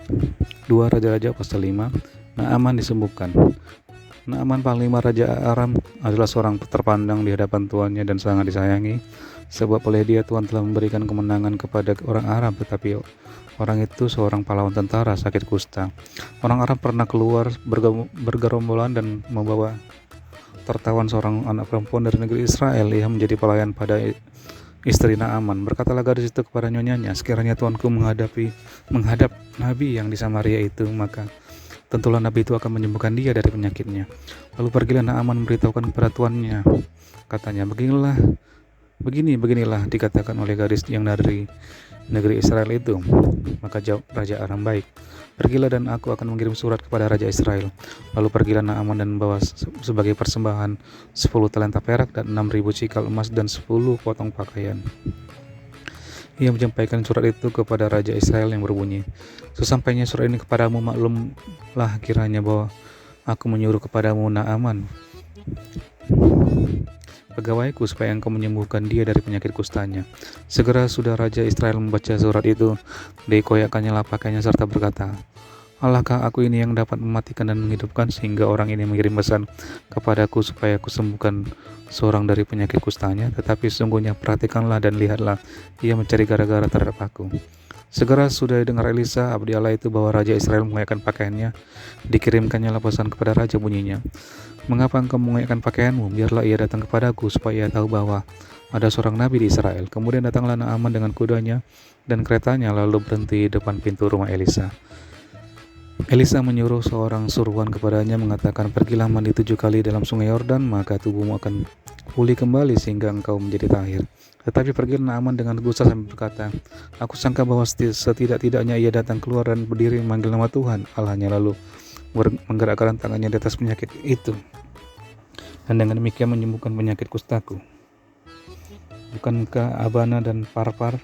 2 Raja-Raja pasal 5. Naaman disembuhkan. Naaman panglima Raja Aram adalah seorang terpandang di hadapan tuannya dan sangat disayangi, sebab oleh dia Tuhan telah memberikan kemenangan kepada orang Aram, tetapi orang itu seorang pahlawan tentara sakit kusta. Orang Aram pernah keluar bergerombolan dan membawa tertawan seorang anak perempuan dari negeri Israel. Ia menjadi pelayan pada istri Naaman. Berkatalah gadis itu kepada nyonyanya, sekiranya tuanku menghadap nabi yang di Samaria itu, maka tentulah nabi itu akan menyembuhkan dia dari penyakitnya. Lalu pergilah Naaman memberitahukan kepada tuannya. Katanya, beginilah dikatakan oleh gadis yang dari negeri Israel itu. Maka jawab Raja Aram, baik, pergilah dan aku akan mengirim surat kepada Raja Israel. Lalu pergilah Naaman dan membawa sebagai persembahan 10 talenta perak dan 6.000 cikal emas dan 10 potong pakaian. Ia menyampaikan surat itu kepada Raja Israel yang berbunyi, sesampainya surat ini kepadamu, maklumlah kiranya bahwa aku menyuruh kepadamu Naaman, pegawaiku, supaya engkau menyembuhkan dia dari penyakit kustanya. Segera sudah Raja Israel membaca surat itu, dikoyakkannya pakaiannya serta berkata, Allahkah aku ini yang dapat mematikan dan menghidupkan, sehingga orang ini mengirim pesan kepadaku supaya aku sembuhkan seorang dari penyakit kustanya? Tetapi sesungguhnya perhatikanlah dan lihatlah, ia mencari gara-gara terhadap aku. Segera sudah dengar Elisa, abdi Allah itu, bahwa Raja Israel mengoyakkan pakaiannya. Dikirimkannya pesan kepada raja, bunyinya, mengapa engkau mengoyakkan pakaianmu? Biarlah ia datang kepadaku, supaya ia tahu bahwa ada seorang nabi di Israel. Kemudian datanglah Naaman dengan kudanya dan keretanya, lalu berhenti di depan pintu rumah Elisa. Elisa menyuruh seorang suruhan kepadanya, mengatakan, pergilah mandi 7 kali dalam sungai Yordan, maka tubuhmu akan pulih kembali sehingga engkau menjadi tahir. Tetapi pergi Naaman dengan gusar sambil berkata, aku sangka bahwa setidak-tidaknya ia datang keluar dan berdiri memanggil nama Tuhan Allahnya, lalu menggerakkan tangannya di atas penyakit itu, dan dengan demikian menyembuhkan penyakit kustaku. Bukankah Abana dan Parpar,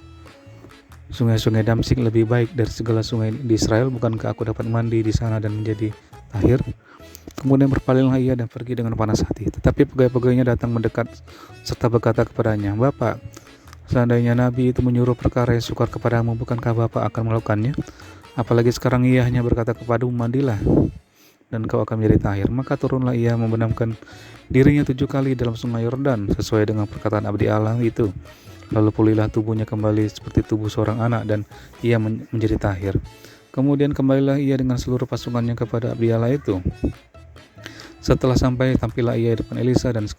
sungai-sungai Damsik, lebih baik dari segala sungai di Israel? Bukankah aku dapat mandi di sana dan menjadi tahir? Kemudian berpalinglah ia dan pergi dengan panas hati. Tetapi pegawai-pegawainya datang mendekat serta berkata kepadanya, Bapak, seandainya nabi itu menyuruh perkara yang sukar kepadamu, bukankah Bapak akan melakukannya? Apalagi sekarang ia hanya berkata kepadamu, mandilah dan kau akan menjadi tahir. Maka turunlah ia membenamkan dirinya 7 kali dalam sungai Yordan, sesuai dengan perkataan abdi Allah itu. Lalu pulihlah tubuhnya kembali seperti tubuh seorang anak, dan ia menjadi tahir. Kemudian kembalilah ia dengan seluruh pasukannya kepada abdi Allah itu. Setelah sampai, tampillah ia di depan Elisa dan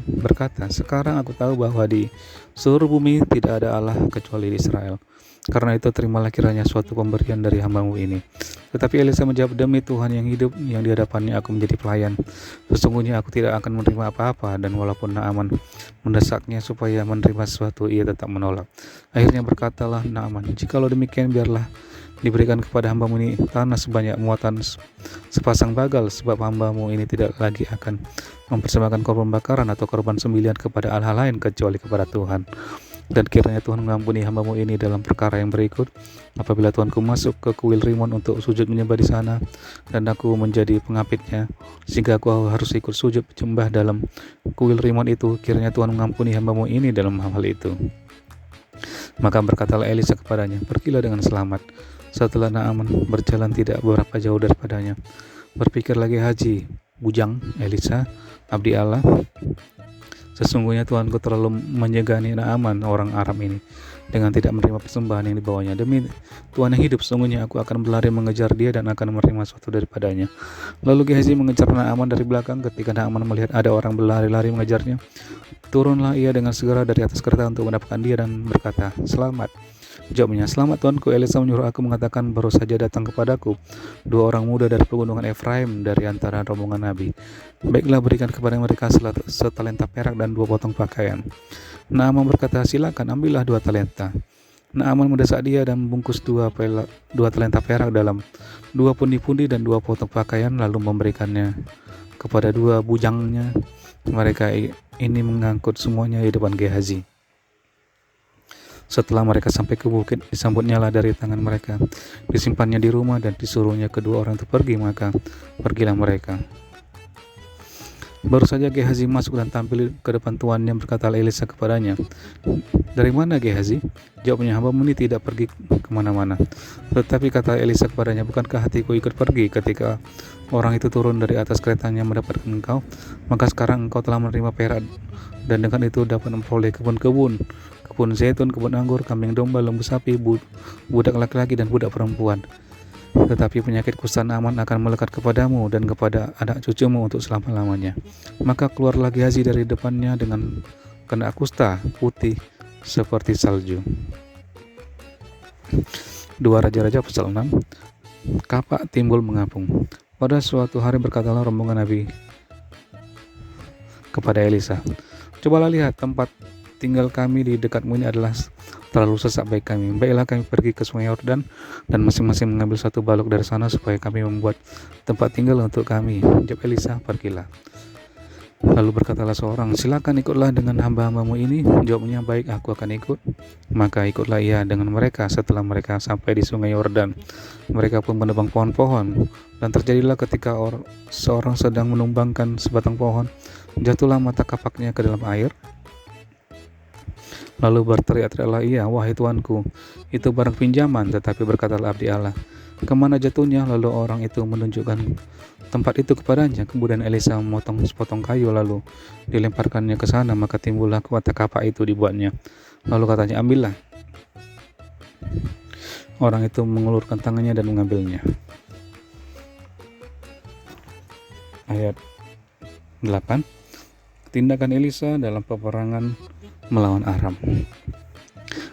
berkata, sekarang aku tahu bahwa di seluruh bumi tidak ada Allah kecuali di Israel. Karena itu terimalah kiranya suatu pemberian dari hambamu ini. Tetapi Elisa menjawab, demi Tuhan yang hidup, yang di hadapannya aku menjadi pelayan, sesungguhnya aku tidak akan menerima apa-apa. Dan walaupun Naaman mendesaknya supaya menerima sesuatu, ia tetap menolak. Akhirnya berkatalah Naaman, jikalau demikian, biarlah diberikan kepada hambamu ini tanah sebanyak muatan sepasang bagal, sebab hambamu ini tidak lagi akan mempersembahkan korban bakaran atau korban sembelihan kepada Allah lain kecuali kepada Tuhan. Dan kiranya Tuhan mengampuni hambamu ini dalam perkara yang berikut, apabila Tuanku masuk ke kuil Rimon untuk sujud menyembah di sana, dan aku menjadi pengapitnya, sehingga aku harus ikut sujud menyembah dalam kuil Rimon itu, kiranya Tuhan mengampuni hambamu ini dalam hal itu. Maka berkatalah Elisa kepadanya, pergilah dengan selamat. Setelah Naaman berjalan tidak beberapa jauh daripadanya, berpikir lagi Haji, bujang Elisa, abdi Allah, sesungguhnya Tuanku terlalu menyegani Naaman orang Aram ini dengan tidak menerima persembahan yang dibawanya. Demi Tuhan yang hidup, sesungguhnya aku akan berlari mengejar dia dan akan menerima sesuatu daripadanya. Lalu Gehazi mengejar Naaman dari belakang. Ketika Naaman melihat ada orang berlari-lari mengejarnya, turunlah ia dengan segera dari atas kereta untuk mendapatkan dia dan berkata, selamat. Jawabnya, selamat Tuanku. Elisa menyuruh aku mengatakan, baru saja datang kepadaku 2 orang muda dari pegunungan Efraim dari antara rombongan Nabi. Baiklah, berikan kepada mereka setalenta perak dan 2 potong pakaian. Naaman berkata, silakan, ambillah 2 talenta. Naaman mendesak dia dan membungkus 2 talenta perak dalam 2 pundi-pundi dan 2 potong pakaian, lalu memberikannya kepada 2 bujangnya. Mereka ini mengangkut semuanya di depan Gehazi. Setelah mereka sampai ke bukit, disambutnya lah dari tangan mereka, disimpannya di rumah dan disuruhnya kedua orang itu pergi, maka pergilah mereka. Baru saja Gehazi masuk dan tampil ke depan tuannya, berkatalah Elisa kepadanya, "Dari mana Gehazi?" Jawabnya, "Hambamu ini tidak pergi kemana-mana." Tetapi kata Elisa kepadanya, "Bukankah hatiku ikut pergi ketika orang itu turun dari atas keretanya mendapatkan engkau? Maka sekarang engkau telah menerima perak, dan dengan itu dapat memperoleh kebun-kebun, kebun zaitun, kebun anggur, kambing domba, lembu sapi, budak laki-laki dan budak perempuan. Tetapi penyakit kusta Naaman akan melekat kepadamu dan kepada anak cucumu untuk selama-lamanya." Maka keluarlah Gehazi dari depannya dengan kena kusta putih seperti salju. 2 Raja-Raja pasal 6. Kapak timbul mengapung. Pada suatu hari berkatalah rombongan Nabi kepada Elisa, "Cobalah lihat, tempat tinggal kami di dekatmu ini adalah terlalu sesak bagi kami. Baiklah kami pergi ke sungai Yordan dan masing-masing mengambil satu balok dari sana supaya kami membuat tempat tinggal untuk kami." Jawab Elisa, "Pergilah." Lalu berkatalah seorang, "Silakan ikutlah dengan hamba-hambamu ini." Jawabnya, "Baik, aku akan ikut." Maka ikutlah ia dengan mereka. Setelah mereka sampai di sungai Yordan, mereka pun menebang pohon-pohon. Dan terjadilah ketika seorang sedang menumbangkan sebatang pohon, jatuhlah mata kapaknya ke dalam air. Lalu berteriak-teriaklah ia, "Wahai tuanku, itu barang pinjaman." Tetapi berkatalah abdi Allah, "Kemana jatuhnya?" Lalu orang itu menunjukkan tempat itu kepadanya. Kemudian Elisa memotong sepotong kayu lalu dilemparkannya ke sana, maka timbullah mata kapak itu dibuatnya. Lalu katanya, "Ambillah." Orang itu mengulurkan tangannya dan mengambilnya. Ayat 8. Tindakan Elisa dalam peperangan melawan Aram.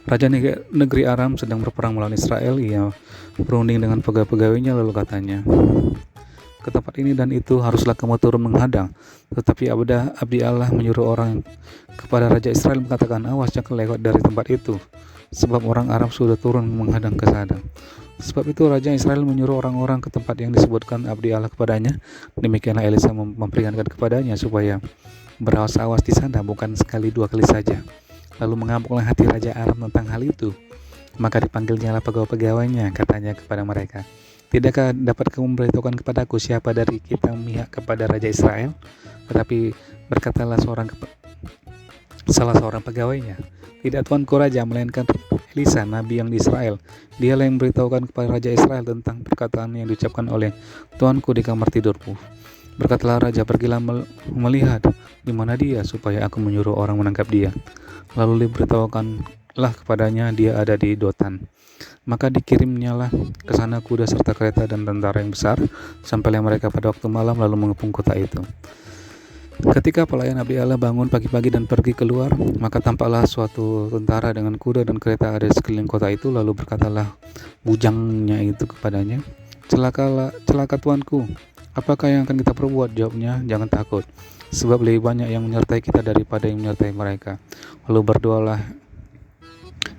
Raja negeri Aram sedang berperang melawan Israel. Ia berunding dengan pegawai-pegawainya lalu katanya, "Ke tempat ini dan itu haruslah kamu turun menghadang." Tetapi abdi Allah menyuruh orang kepada Raja Israel mengatakan, "Awas, jangan lewat dari tempat itu, sebab orang Aram sudah turun menghadang ke sana." Sebab itu Raja Israel menyuruh orang-orang ke tempat yang disebutkan abdi Allah kepadanya. Demikianlah Elisa memperingatkan kepadanya supaya berawas-awas di sana, bukan sekali 2 kali saja. Lalu mengamuklah hati Raja Aram tentang hal itu. Maka dipanggilnyalah pegawai-pegawainya, katanya kepada mereka, "Tidakkah dapat kamu memberitahukan kepadaku siapa dari kita memihak kepada Raja Israel?" Tetapi berkatalah salah seorang pegawainya, "Tidak, tuanku Raja, melainkan Elisa, nabi yang di Israel. Dialah yang memberitahukan kepada Raja Israel tentang perkataan yang diucapkan oleh tuanku di kamar tidurku." Berkatalah Raja, "Pergilah melihat di mana dia, supaya aku menyuruh orang menangkap dia." Lalu diberitahukanlah kepadanya dia ada di Dotan. Maka dikirimnyalah ke sana kuda serta kereta dan tentara yang besar. Sampailah mereka pada waktu malam lalu mengepung kota itu. Ketika pelayan abdi Allah bangun pagi-pagi dan pergi keluar, maka tampaklah suatu tentara dengan kuda dan kereta ada di sekeliling kota itu. Lalu berkatalah bujangnya itu kepadanya, "Celaka tuanku, apakah yang akan kita perbuat?" Jawabnya, "Jangan takut, sebab lebih banyak yang menyertai kita daripada yang menyertai mereka." Lalu berdoalah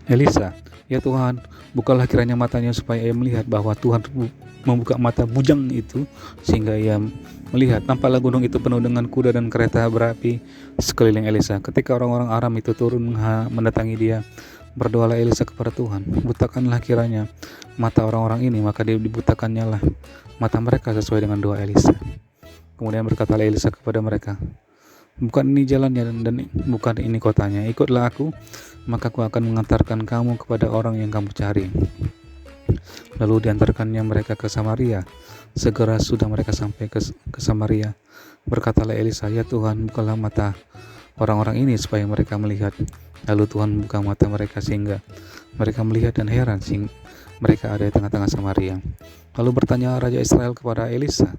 Elisa, "Ya Tuhan, bukalah kiranya matanya supaya ia melihat." Bahwa Tuhan membuka mata bujang itu sehingga ia melihat. Tampaklah gunung itu penuh dengan kuda dan kereta berapi sekeliling Elisa. Ketika orang-orang Aram itu turun mendatangi dia, berdoalah Elisa kepada Tuhan, "Butakanlah kiranya mata orang-orang ini." Maka dibutakannya lah mata mereka sesuai dengan doa Elisa. Kemudian berkatalah Elisa kepada mereka, "Bukan ini jalannya dan bukan ini kotanya. Ikutlah aku, maka aku akan mengantarkan kamu kepada orang yang kamu cari." Lalu diantarkannya mereka ke Samaria. Segera sudah mereka sampai ke Samaria, berkatalah Elisa, "Ya Tuhan, bukalah mata orang-orang ini supaya mereka melihat." Lalu Tuhan membuka mata mereka sehingga mereka melihat dan heran sehingga mereka ada di tengah-tengah Samaria. Lalu bertanya Raja Israel kepada Elisa,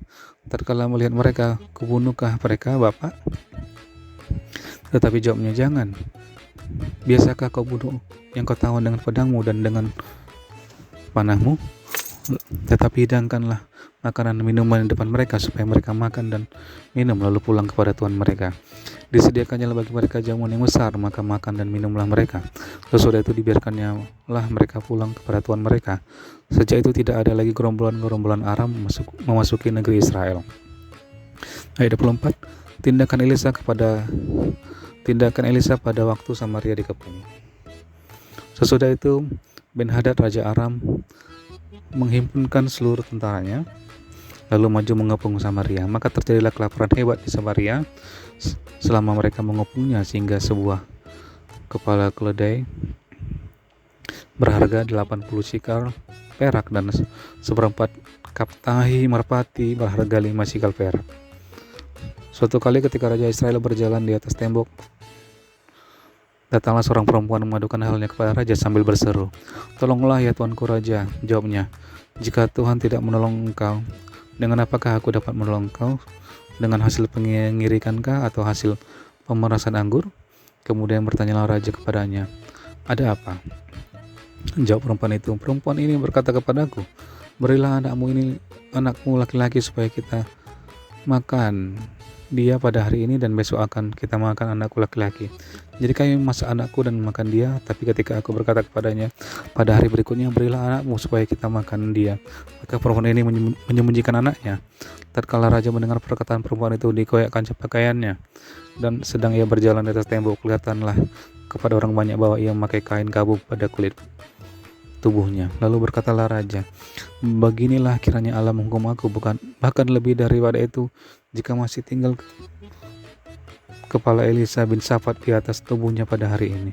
"Tatkala melihat mereka, kubunuhkah mereka, Bapak?" Tetapi jawabnya, "Jangan. Biasakah kau bunuh yang kau tawan dengan pedangmu dan dengan panahmu? Tetapi hidangkanlah makanan dan minuman di depan mereka supaya mereka makan dan minum lalu pulang kepada tuan mereka. Disediakannya bagi mereka jamuan yang besar, maka makan dan minumlah mereka. Sesudah itu dibiarkannya lah mereka pulang kepada tuan mereka. Sejak itu tidak ada lagi gerombolan-gerombolan Aram memasuki negeri Israel." Ayat 24. Tindakan Elisa pada waktu Samaria dikepung. Sesudah itu Ben-Hadad Raja Aram menghimpunkan seluruh tentaranya lalu maju mengepung Samaria. Maka terjadilah kelaparan hebat di Samaria selama mereka mengepungnya, sehingga sebuah kepala keledai berharga 80 sikal perak dan seperempat kap tahi merpati berharga 5 sikal perak. Suatu kali ketika Raja Israel berjalan di atas tembok, datanglah seorang perempuan mengadukan halnya kepada raja sambil berseru, "Tolonglah ya tuanku raja." Jawabnya, "Jika Tuhan tidak menolong engkau, dengan apakah aku dapat menolong engkau? Dengan hasil pengirikankah atau hasil pemerasan anggur?" Kemudian bertanyalah raja kepadanya, "Ada apa?" Jawab perempuan itu, "Perempuan ini berkata kepadaku, berilah anakmu laki-laki supaya kita makan dia pada hari ini, dan besok akan kita makan anakku laki-laki. Jadi kami masak anakku dan makan dia. Tapi ketika aku berkata kepadanya, pada hari berikutnya berilah anakmu supaya kita makan dia, maka perempuan ini menyembunyikan anaknya." Tatkala raja mendengar perkataan perempuan itu, dikoyakkan pakaiannya, dan sedang ia berjalan di atas tembok, kelihatanlah kepada orang banyak bahwa ia memakai kain kabuk pada kulit tubuhnya. Lalu berkatalah raja, "Beginilah kiranya Allah menghukum aku, bahkan lebih daripada itu, jika masih tinggal kepala Elisa bin Safat di atas tubuhnya pada hari ini."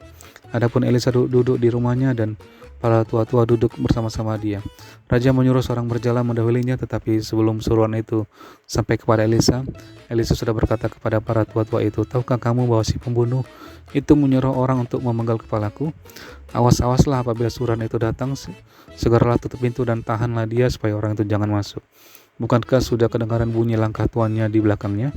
Adapun Elisa duduk di rumahnya, dan para tua-tua duduk bersama-sama dia. Raja menyuruh seorang berjalan mendahulunya, tetapi sebelum suruhan itu sampai kepada Elisa, Elisa sudah berkata kepada para tua-tua itu, "Tahukah kamu bahwa si pembunuh itu menyuruh orang untuk memenggal kepalaku? Awas-awaslah apabila suruhan itu datang, segeralah tutup pintu dan tahanlah dia supaya orang itu jangan masuk. Bukankah sudah kedengaran bunyi langkah tuannya di belakangnya?"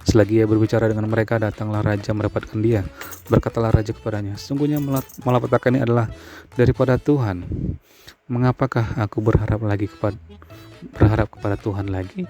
Selagi ia berbicara dengan mereka, datanglah raja mendapatkan dia. Berkatalah raja kepadanya, "Sungguhnya malapetaka ini adalah daripada Tuhan. Mengapakah aku berharap kepada Tuhan lagi?"